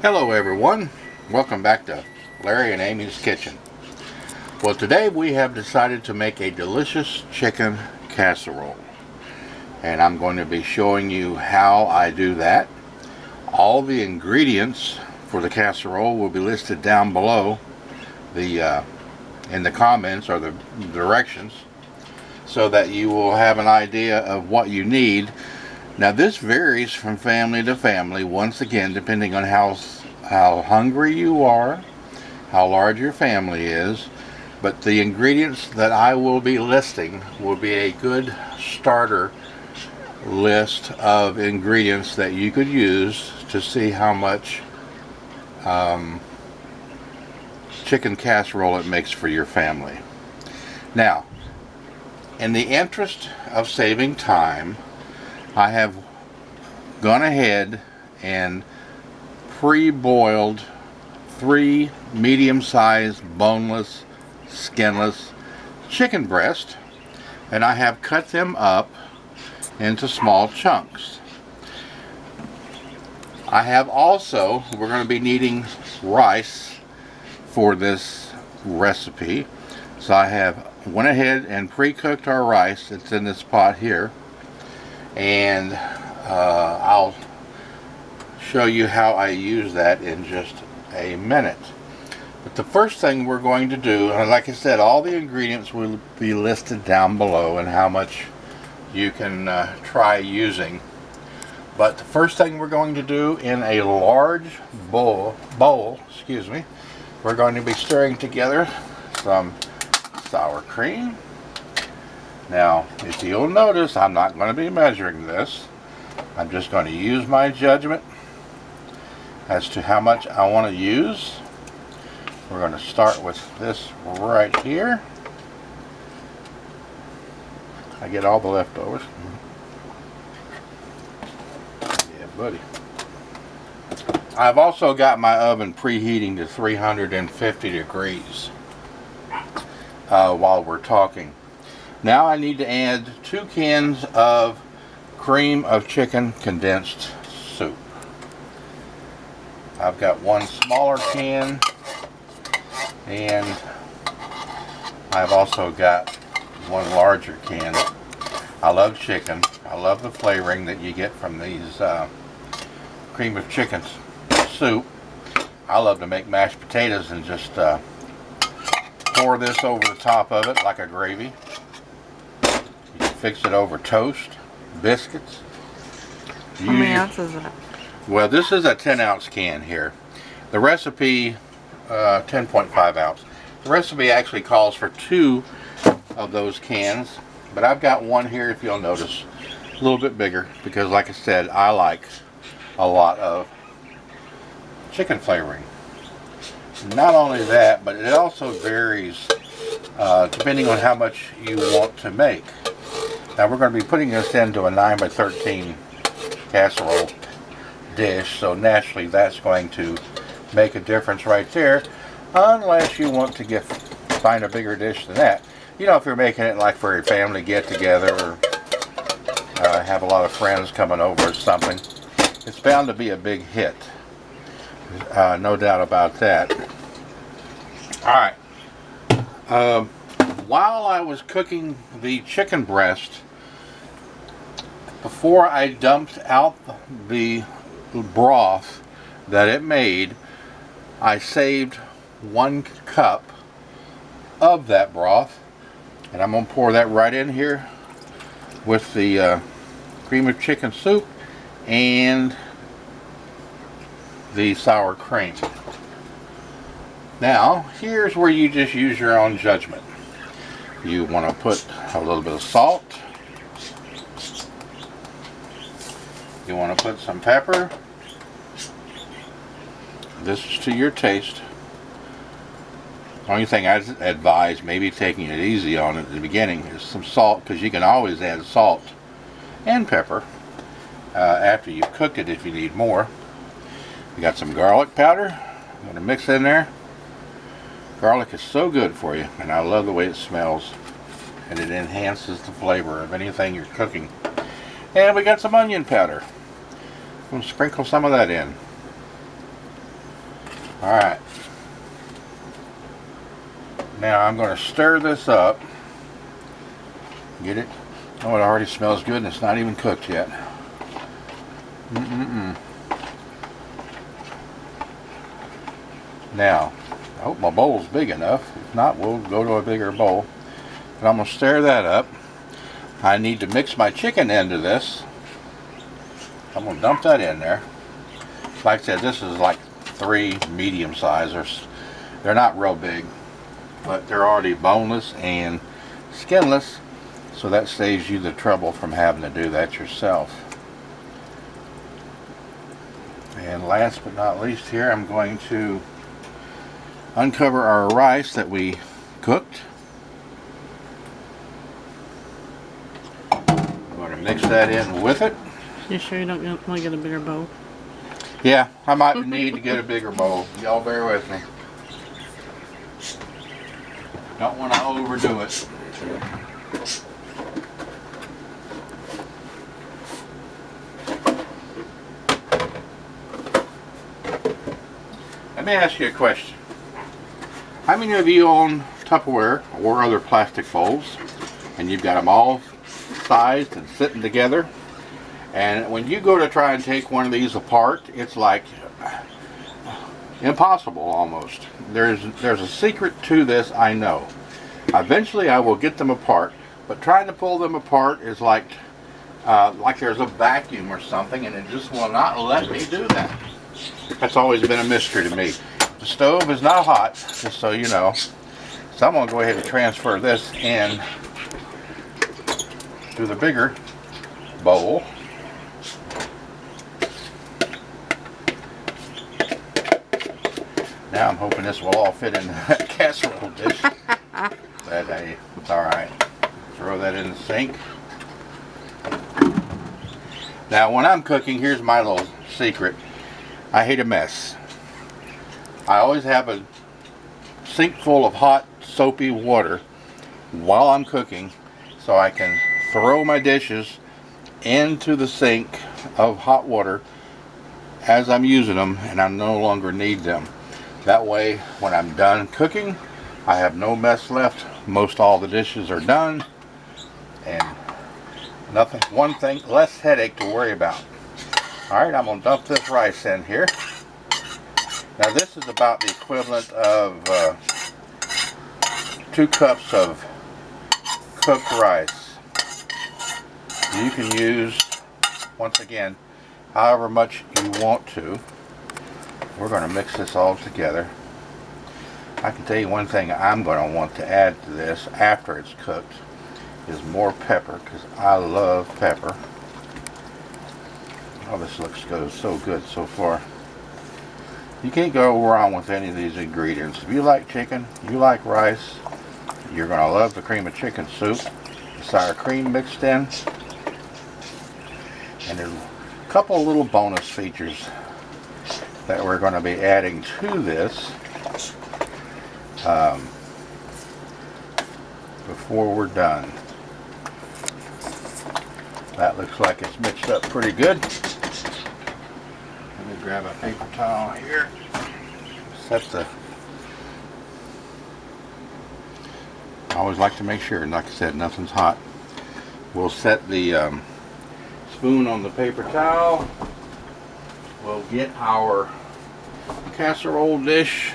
Hello everyone, welcome back to Larry and Amy's Kitchen. Well, today we have decided to make a delicious chicken casserole, and I'm going to be showing you how I do that. All the ingredients for the casserole will be listed down below in the comments or the directions, so that you will have an idea of what you need. Now, this varies from family to family, once again, depending on how hungry you are, how large your family is. But the ingredients that I will be listing will be a good starter list of ingredients that you could use to see how much chicken casserole it makes for your family. Now, in the interest of saving time, I have gone ahead and pre-boiled 3 medium-sized boneless, skinless chicken breasts, and I have cut them up into small chunks. I have also, we're going to be needing rice for this recipe, so I have went ahead and pre-cooked our rice. It's in this pot here, and I'll show you how I use that in just a minute. But the first thing we're going to do, and like I said, all the ingredients will be listed down below and how much you can try using. But the first thing we're going to do, in a large bowl, we're going to be stirring together some sour cream. Now, if you'll notice, I'm not going to be measuring this. I'm just going to use my judgment as to how much I want to use. We're going to start with this right here. I get all the leftovers. Yeah, buddy. I've also got my oven preheating to 350 degrees while we're talking. Now I need to add 2 cans of cream of chicken condensed soup. I've got one smaller can, and I've also got one larger can. I love chicken. I love the flavoring that you get from these cream of chicken soup. I love to make mashed potatoes and just pour this over the top of it like a gravy. You can fix it over toast, biscuits. How many ounces is that? Well, this is a 10-ounce can here. The recipe, 10.5 ounce. The recipe actually calls for 2 of those cans, but I've got one here, if you'll notice, a little bit bigger, because like I said, I like a lot of chicken flavoring. Not only that, but it also varies depending on how much you want to make. Now, we're going to be putting this into a 9 by 13 casserole dish, so naturally that's going to make a difference right there, unless you want to find a bigger dish than that. You know, if you're making it like for a family get-together, or have a lot of friends coming over or something, it's bound to be a big hit. No doubt about that. Alright, while I was cooking the chicken breast, before I dumped out the broth that it made, I saved 1 cup of that broth, and I'm going to pour that right in here with the cream of chicken soup and the sour cream. Now, here's where you just use your own judgment. You want to put a little bit of salt. You want to put some pepper. This is to your taste. The only thing I advise, maybe taking it easy on it at the beginning, is some salt, because you can always add salt and pepper after you've cooked it if you need more. You got some garlic powder. I'm going to mix in there. Garlic is so good for you, and I love the way it smells, and it enhances the flavor of anything you're cooking. And we got some onion powder. We'll sprinkle some of that in. Alright. Now I'm going to stir this up. Get it? Oh, it already smells good and it's not even cooked yet. Now, I hope my bowl's big enough. If not, we'll go to a bigger bowl. But I'm going to stir that up. I need to mix my chicken into this. I'm going to dump that in there. Like I said, this is like 3 medium sizers. They're not real big, but they're already boneless and skinless, so that saves you the trouble from having to do that yourself. And last but not least here, I'm going to uncover our rice that we cooked. I'm going to mix that in with it. You sure you don't want to get a bigger bowl? Yeah, I might need to get a bigger bowl. Y'all bear with me. Don't want to overdo it. Let me ask you a question. How many of you own Tupperware or other plastic bowls and you've got them all sized and sitting together, and when you go to try and take one of these apart, it's like impossible almost. There's a secret to this, I know. Eventually I will get them apart, but trying to pull them apart is like there's a vacuum or something, and it just will not let me do that. That's always been a mystery to me. The stove is not hot, just so you know. So I'm going to go ahead and transfer this in to the bigger bowl. Now I'm hoping this will all fit in that casserole dish. But hey, it's alright. Throw that in the sink. Now when I'm cooking, here's my little secret. I hate a mess. I always have a sink full of hot, soapy water while I'm cooking, so I can throw my dishes into the sink of hot water as I'm using them, and I no longer need them. That way, when I'm done cooking, I have no mess left. Most all the dishes are done, and one thing less headache to worry about. Alright, I'm going to dump this rice in here. Now this is about the equivalent of 2 cups of cooked rice. You can use, once again, however much you want to. We're going to mix this all together. I can tell you one thing I'm going to want to add to this after it's cooked is more pepper, because I love pepper. Oh, this looks so good so far. You can't go wrong with any of these ingredients. If you like chicken, you like rice, you're going to love the cream of chicken soup. The sour cream mixed in. And there's a couple little bonus features that we're going to be adding to this before we're done. That looks like it's mixed up pretty good. Let me grab a paper towel here. I always like to make sure, like I said, nothing's hot. We'll set the spoon on the paper towel. We'll get our casserole dish.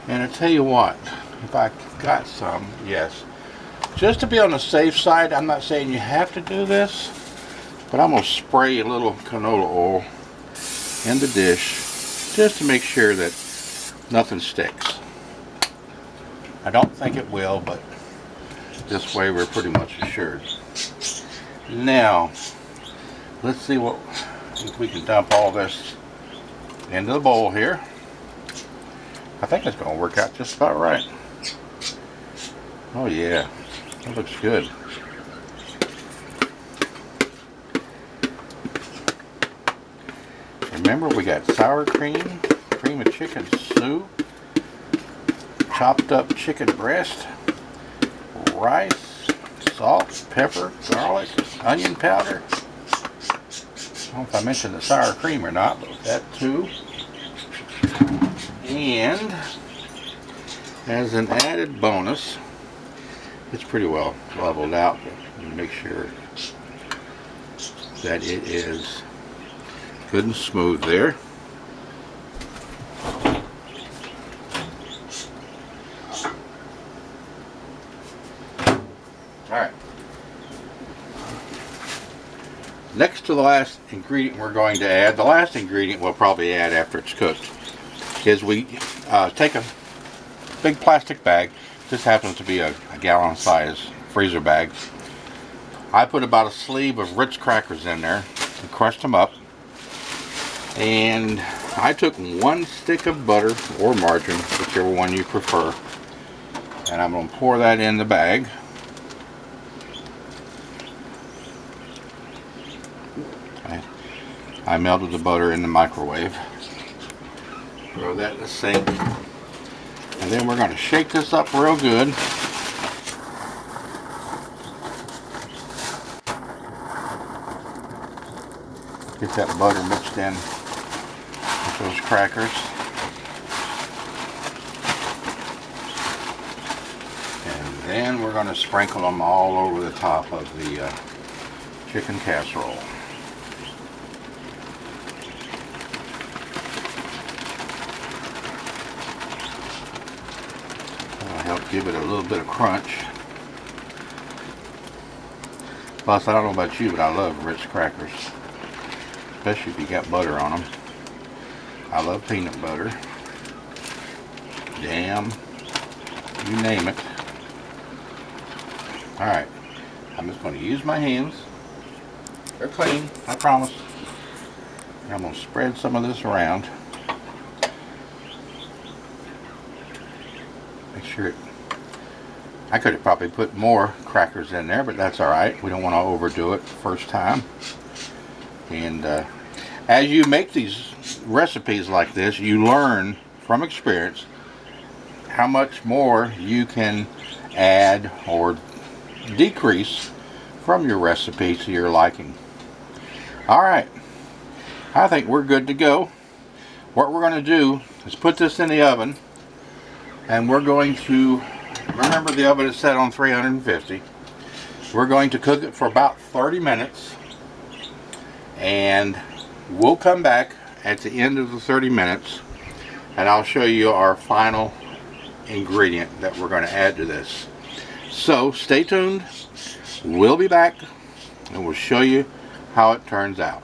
And I tell you what, if I got some, yes. Just to be on the safe side, I'm not saying you have to do this, but I'm going to spray a little canola oil in the dish just to make sure that nothing sticks. I don't think it will, but this way we're pretty much assured. Now, let's see if we can dump all this into the bowl here. I think it's going to work out just about right. Oh yeah, that looks good. Remember, we got sour cream, cream of chicken soup, chopped up chicken breast, rice, salt, pepper, garlic, onion powder. don't know if I mentioned the sour cream or not, but that too. And as an added bonus, it's pretty well leveled out. Make sure that it is good and smooth there. Alright. Next to the last ingredient we're going to add, the last ingredient we'll probably add after it's cooked, is we take a big plastic bag. This happens to be a gallon size freezer bag. I put about a sleeve of Ritz crackers in there and crushed them up. And I took 1 stick of butter or margarine, whichever one you prefer. And I'm going to pour that in the bag. I melted the butter in the microwave. Throw that in the sink. And then we're going to shake this up real good. Get that butter mixed in with those crackers. And then we're going to sprinkle them all over the top of the chicken casserole. That'll help give it a little bit of crunch. Plus, I don't know about you, but I love Ritz crackers. Especially if you got butter on them. I love peanut butter, jam, you name it. Alright, I'm just going to use my hands. They're clean, I promise. And I'm going to spread some of this around. Make sure it... I could have probably put more crackers in there, but that's alright. We don't want to overdo it first time. And as you make these recipes like this, you learn from experience how much more you can add or decrease from your recipe to your liking. Alright, I think we're good to go. What we're going to do is put this in the oven, and we're going to, remember the oven is set on 350. We're going to cook it for about 30 minutes. And we'll come back at the end of the 30 minutes and I'll show you our final ingredient that we're going to add to this. So stay tuned. We'll be back and we'll show you how it turns out.